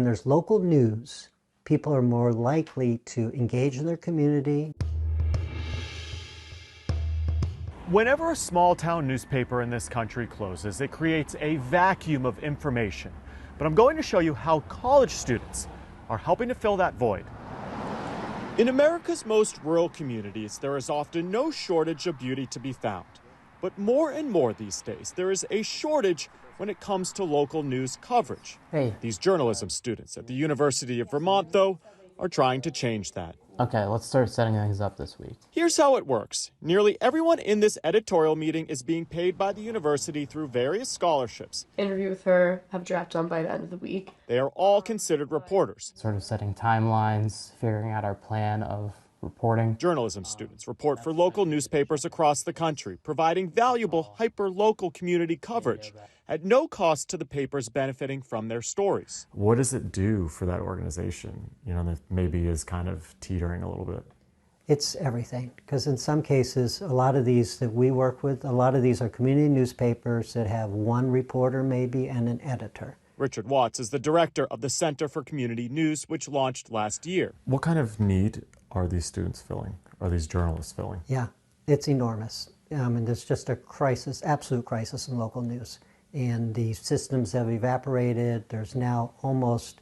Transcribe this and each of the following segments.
When there's local news, people are more likely to engage in their community. Whenever a small town newspaper in this country closes, it creates a vacuum of information. But I'm going to show you how college students are helping to fill that void. In America's most rural communities, there is often no shortage of beauty to be found. But more and more these days, there is a shortage when it comes to local news coverage. Hey. These journalism students at the University of Vermont, though, are trying to change that. Okay, let's start setting things up this week. Here's how it works. Nearly everyone in this editorial meeting is being paid by the university through various scholarships. Interview with her, have draft done by the end of the week. They are all considered reporters. Sort of setting timelines, figuring out our plan of reporting. Journalism students report for local newspapers across the country, providing valuable hyper-local community coverage at no cost to the papers benefiting from their stories. What does it do for that organization, that maybe is kind of teetering a little bit? It's everything, because in some cases, a lot of these that we work with, a lot of these are community newspapers that have one reporter maybe and an editor. Richard Watts is the director of the Center for Community News, which launched last year. What kind of need are these students filling? Are these journalists filling? Yeah, it's enormous. And there's just a crisis, absolute crisis in local news. And the systems have evaporated. There's now almost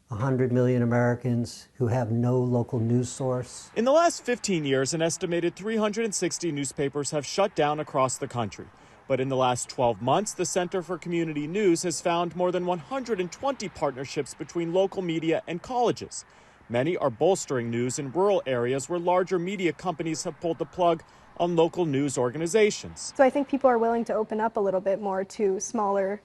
100 million Americans who have no local news source. In the last 15 years, an estimated 360 newspapers have shut down across the country. But in the last 12 months, the Center for Community News has found more than 120 partnerships between local media and colleges. Many are bolstering news in rural areas where larger media companies have pulled the plug on local news organizations. So I think people are willing to open up a little bit more to smaller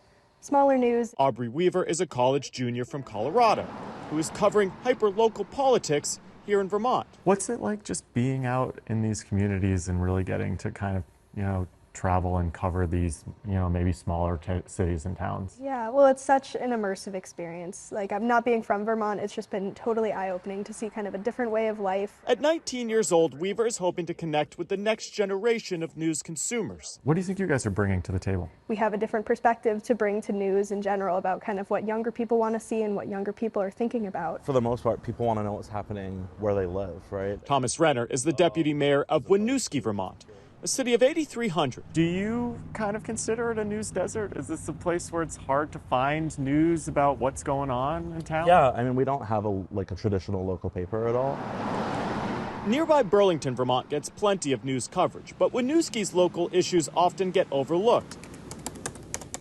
news. Aubrey Weaver is a college junior from Colorado who is covering hyper-local politics here in Vermont. What's it like just being out in these communities and really getting to kind of, travel and cover these, maybe smaller cities and towns? Yeah, well, it's such an immersive experience. Like, I'm not being from Vermont, it's just been totally eye-opening to see kind of a different way of life. At 19 years old, Weaver is hoping to connect with the next generation of news consumers. What do you think you guys are bringing to the table? We have a different perspective to bring to news in general about kind of what younger people want to see and what younger people are thinking about. For the most part, people want to know what's happening where they live, right? Thomas Renner is the deputy mayor of Winooski, Vermont, a city of 8,300. Do you kind of consider it a news desert? Is this a place where it's hard to find news about what's going on in town? Yeah, I mean, we don't have a traditional local paper at all. Nearby Burlington, Vermont gets plenty of news coverage, but Winooski's local issues often get overlooked.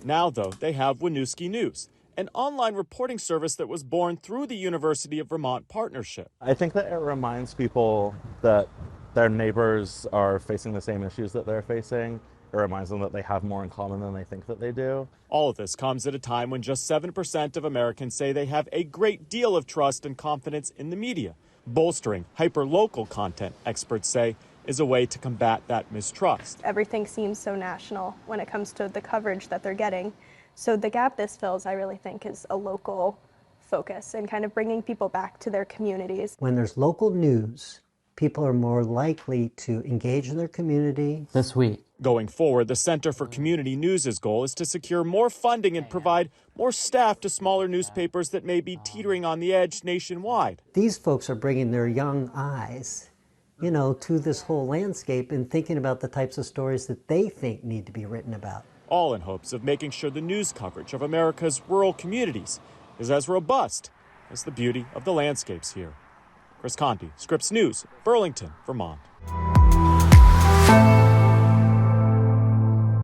Now, though, they have Winooski News, an online reporting service that was born through the University of Vermont partnership. I think that it reminds people that their neighbors are facing the same issues that they're facing. It reminds them that they have more in common than they think that they do. All of this comes at a time when just 7% of Americans say they have a great deal of trust and confidence in the media. Bolstering hyper-local content, experts say, is a way to combat that mistrust. Everything seems so national when it comes to the coverage that they're getting. So the gap this fills, I really think, is a local focus and kind of bringing people back to their communities. When there's local news, people are more likely to engage in their community. This week. Going forward, the Center for Community News' goal is to secure more funding and provide more staff to smaller newspapers that may be teetering on the edge nationwide. These folks are bringing their young eyes, to this whole landscape and thinking about the types of stories that they think need to be written about. All in hopes of making sure the news coverage of America's rural communities is as robust as the beauty of the landscapes here. Chris Conti, Scripps News, Burlington, Vermont.